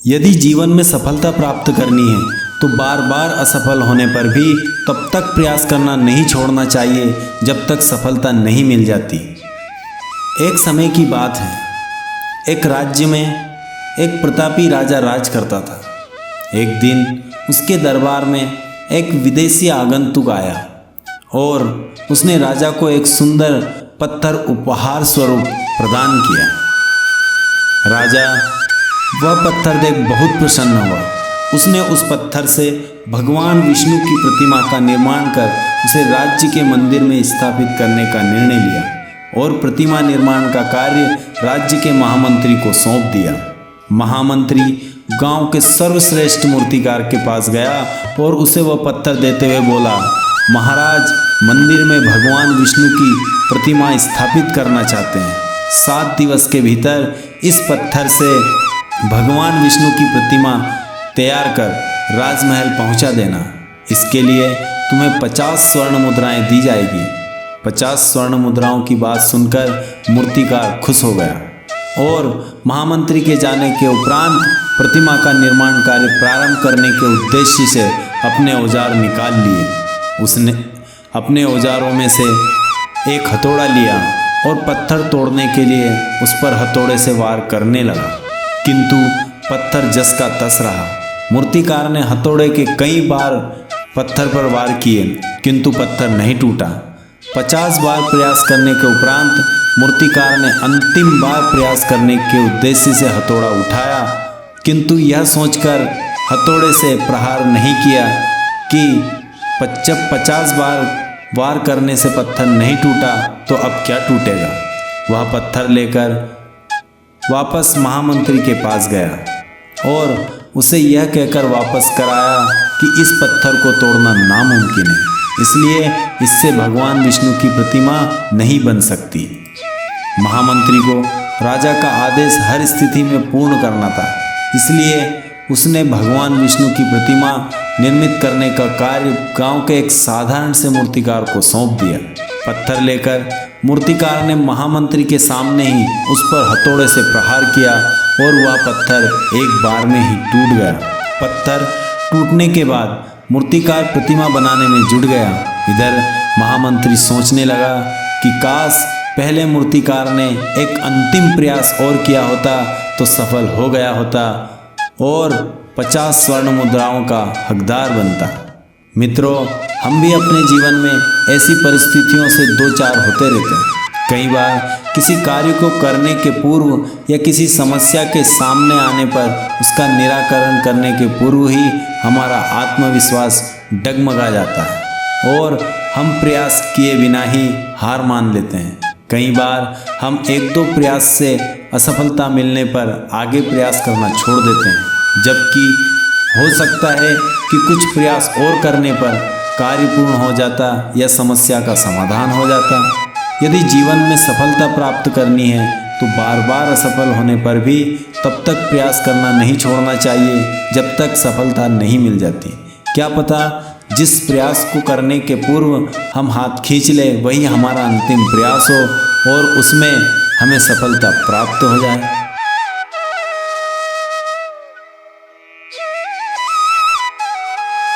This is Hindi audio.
यदि जीवन में सफलता प्राप्त करनी है तो बार बार असफल होने पर भी तब तक प्रयास करना नहीं छोड़ना चाहिए जब तक सफलता नहीं मिल जाती। एक समय की बात है, एक राज्य में एक प्रतापी राजा राज करता था। एक दिन उसके दरबार में एक विदेशी आगंतुक आया और उसने राजा को एक सुंदर पत्थर उपहार स्वरूप प्रदान किया। राजा वह पत्थर देख बहुत प्रसन्न हुआ। उसने उस पत्थर से भगवान विष्णु की प्रतिमा का निर्माण कर उसे राज्य के मंदिर में स्थापित करने का निर्णय लिया और प्रतिमा निर्माण का कार्य राज्य के महामंत्री को सौंप दिया। महामंत्री गांव के सर्वश्रेष्ठ मूर्तिकार के पास गया और उसे वह पत्थर देते हुए बोला, महाराज, मंदिर में भगवान विष्णु की प्रतिमा स्थापित करना चाहते हैं। 7 दिवस के भीतर इस पत्थर से भगवान विष्णु की प्रतिमा तैयार कर राजमहल पहुंचा देना। इसके लिए तुम्हें 50 स्वर्ण मुद्राएं दी जाएगी। 50 स्वर्ण मुद्राओं की बात सुनकर मूर्तिकार खुश हो गया और महामंत्री के जाने के उपरांत प्रतिमा का निर्माण कार्य प्रारंभ करने के उद्देश्य से अपने औजार निकाल लिए। उसने अपने औजारों में से एक हथौड़ा लिया और पत्थर तोड़ने के लिए उस पर हथौड़े से वार करने लगा, किंतु पत्थर जस का तस रहा। मूर्तिकार ने हथौड़े के कई बार पत्थर पर वार किए, किंतु पत्थर नहीं टूटा। 50 बार प्रयास करने के उपरांत मूर्तिकार ने अंतिम बार प्रयास करने के उद्देश्य से हथौड़ा उठाया, किंतु यह सोचकर हथौड़े से प्रहार नहीं किया कि जब 50 बार वार करने से पत्थर नहीं टूटा तो अब क्या टूटेगा। वह पत्थर लेकर वापस महामंत्री के पास गया और उसे यह कहकर वापस कराया कि इस पत्थर को तोड़ना नामुमकिन है, इसलिए इससे भगवान विष्णु की प्रतिमा नहीं बन सकती। महामंत्री को राजा का आदेश हर स्थिति में पूर्ण करना था, इसलिए उसने भगवान विष्णु की प्रतिमा निर्मित करने का कार्य गांव के एक साधारण से मूर्तिकार को सौंप दिया। पत्थर लेकर मूर्तिकार ने महामंत्री के सामने ही उस पर हथौड़े से प्रहार किया और वह पत्थर एक बार में ही टूट गया। पत्थर टूटने के बाद मूर्तिकार प्रतिमा बनाने में जुट गया। इधर महामंत्री सोचने लगा कि काश पहले मूर्तिकार ने एक अंतिम प्रयास और किया होता तो सफल हो गया होता और 50 स्वर्ण मुद्राओं का हकदार बनता। मित्रों, हम भी अपने जीवन में ऐसी परिस्थितियों से दो चार होते रहते हैं। कई बार किसी कार्य को करने के पूर्व या किसी समस्या के सामने आने पर उसका निराकरण करने के पूर्व ही हमारा आत्मविश्वास डगमगा जाता है और हम प्रयास किए बिना ही हार मान लेते हैं। कई बार हम 1-2 प्रयास से असफलता मिलने पर आगे प्रयास करना छोड़ देते हैं, जबकि हो सकता है कि कुछ प्रयास और करने पर कार्य पूर्ण हो जाता या समस्या का समाधान हो जाता। यदि जीवन में सफलता प्राप्त करनी है तो बार बार असफल होने पर भी तब तक प्रयास करना नहीं छोड़ना चाहिए जब तक सफलता नहीं मिल जाती। क्या पता जिस प्रयास को करने के पूर्व हम हाथ खींच ले वही हमारा अंतिम प्रयास हो और उसमें हमें सफलता प्राप्त हो जाए।